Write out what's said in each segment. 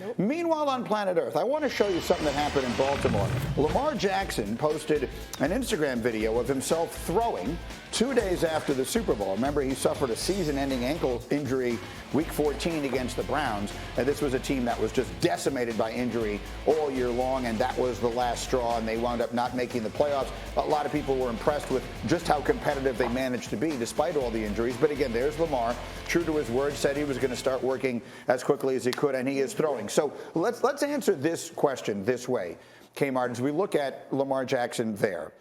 Nope. Meanwhile, on planet Earth, I want to show you something that happened in Baltimore. Lamar Jackson posted an Instagram video of himself throwing 2 days after the Super Bowl. Remember, he suffered a season-ending ankle injury Week 14 against the Browns, and this was a team that was just decimated by injury all year long, and that was the last straw, and they wound up not making the playoffs. A lot of people were impressed with just how competitive they managed to be despite all the injuries. But again, there's Lamar, true to his word, said he was going to start working as quickly as he could, and he is throwing. So let's answer this question this way, Kmart, as we look at Lamar Jackson there.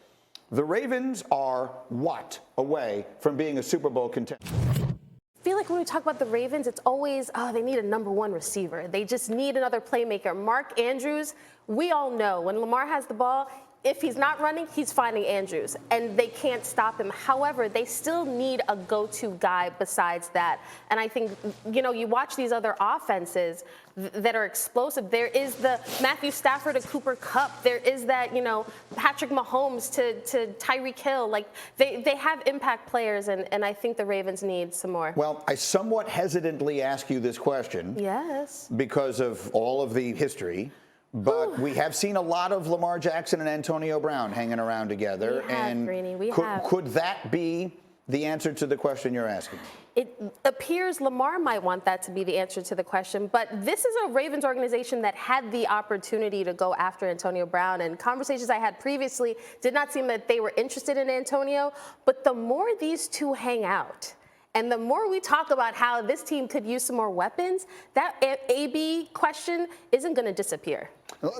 The Ravens are what away from being a Super Bowl contender? I feel like when we talk about the Ravens, it's always, they need a number one receiver. They just need another playmaker. Mark Andrews, we all know when Lamar has the ball, if he's not running, he's finding Andrews, and they can't stop him. However, they still need a go-to guy besides that. And I think, you watch these other offenses that are explosive. There is the Matthew Stafford to Cooper Kupp. There is that, Patrick Mahomes to Tyreek Hill. Like, they have impact players, and I think the Ravens need some more. Well, I somewhat hesitantly ask you this question. Yes. Because of all of the history. But we have seen a lot of Lamar Jackson and Antonio Brown hanging around together. We have, Greeny, could that be the answer to the question you're asking? It appears Lamar might want that to be the answer to the question, but this is a Ravens organization that had the opportunity to go after Antonio Brown, and conversations I had previously did not seem that they were interested in Antonio, but the more these two hang out, and the more we talk about how this team could use some more weapons, that AB question isn't going to disappear.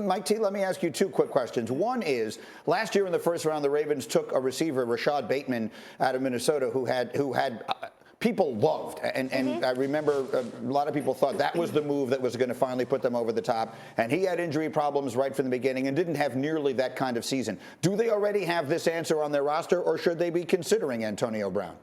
Mike T, let me ask you two quick questions. One is, last year in the first round, the Ravens took a receiver, Rashad Bateman, out of Minnesota, who had people loved. And I remember a lot of people thought that was the move that was going to finally put them over the top. And he had injury problems right from the beginning and didn't have nearly that kind of season. Do they already have this answer on their roster, or should they be considering Antonio Brown?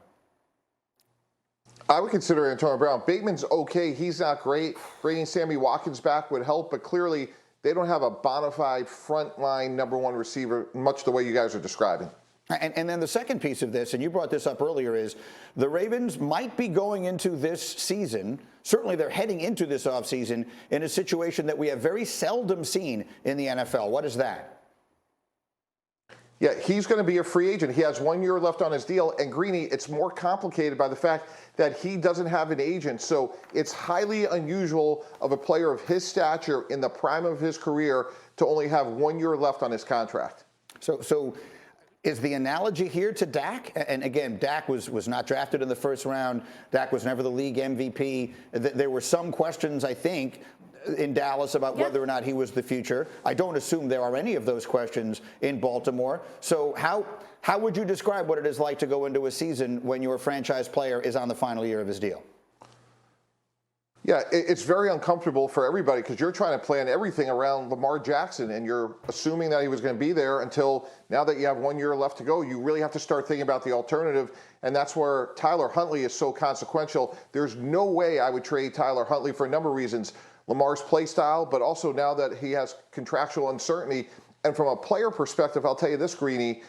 I would consider Antonio Brown. Bateman's okay. He's not great. Bringing Sammy Watkins back would help, but clearly they don't have a bona fide frontline number one receiver, much the way you guys are describing. And then the second piece of this, and you brought this up earlier, is the Ravens might be going into this season, certainly they're heading into this offseason, in a situation that we have very seldom seen in the NFL. What is that? Yeah, he's going to be a free agent. He has 1 year left on his deal. And Greeny, it's more complicated by the fact that he doesn't have an agent. So it's highly unusual of a player of his stature in the prime of his career to only have 1 year left on his contract. So is the analogy here to Dak? And again, Dak was not drafted in the first round. Dak was never the league MVP. There were some questions, I think, in Dallas about whether or not he was the future. I don't assume there are any of those questions in Baltimore. So how would you describe what it is like to go into a season when your franchise player is on the final year of his deal? Yeah, it's very uncomfortable for everybody because you're trying to plan everything around Lamar Jackson, and you're assuming that he was going to be there until now that you have 1 year left to go. You really have to start thinking about the alternative, and that's where Tyler Huntley is so consequential. There's no way I would trade Tyler Huntley for a number of reasons. Lamar's play style, but also now that he has contractual uncertainty. And from a player perspective, I'll tell you this, Greeny,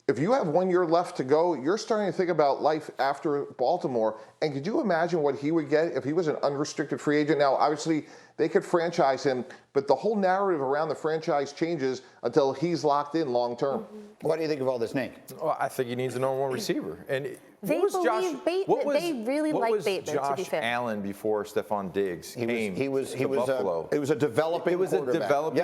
if you have 1 year left to go, you're starting to think about life after Baltimore. And could you imagine what he would get if he was an unrestricted free agent? Now, obviously, they could franchise him, but the whole narrative around the franchise changes until he's locked in long term. What do you think of all this, Nate? Well, I think he needs a number one receiver. And They believe Bateman. They really like Bateman, to be fair. Josh Allen before Stephon Diggs came He was Buffalo? It was a developing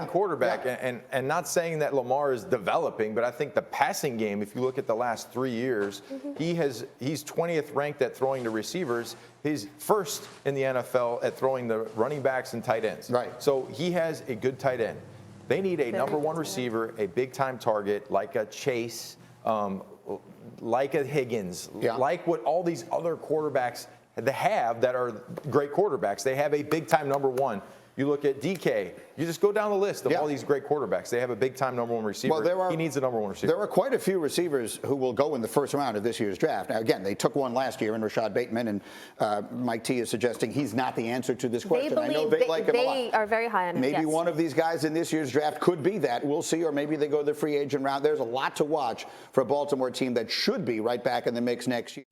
quarterback. And not saying that Lamar is developing, but I think the passing game, if you look at the last 3 years, he's 20th ranked at throwing to receivers. He's first in the NFL at throwing the running backs and tight ends. Right. So he has a good tight end. They need a number one receiver, a big-time target like a Chase, like a Higgins, like what all these other quarterbacks have that are great quarterbacks. They have a big-time number one. You look at DK. You just go down the list of all these great quarterbacks. They have a big-time number one receiver. Well, he needs a number one receiver. There are quite a few receivers who will go in the first round of this year's draft. Now, again, they took one last year in Rashad Bateman, and Mike T is suggesting he's not the answer to this question. I know they like him a lot. They are very high on him. Maybe one of these guys in this year's draft could be that. We'll see, or maybe they go the free agent route. There's a lot to watch for a Baltimore team that should be right back in the mix next year.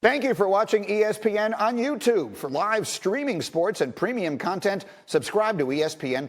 Thank you for watching ESPN on YouTube. For live streaming sports and premium content, subscribe to ESPN+.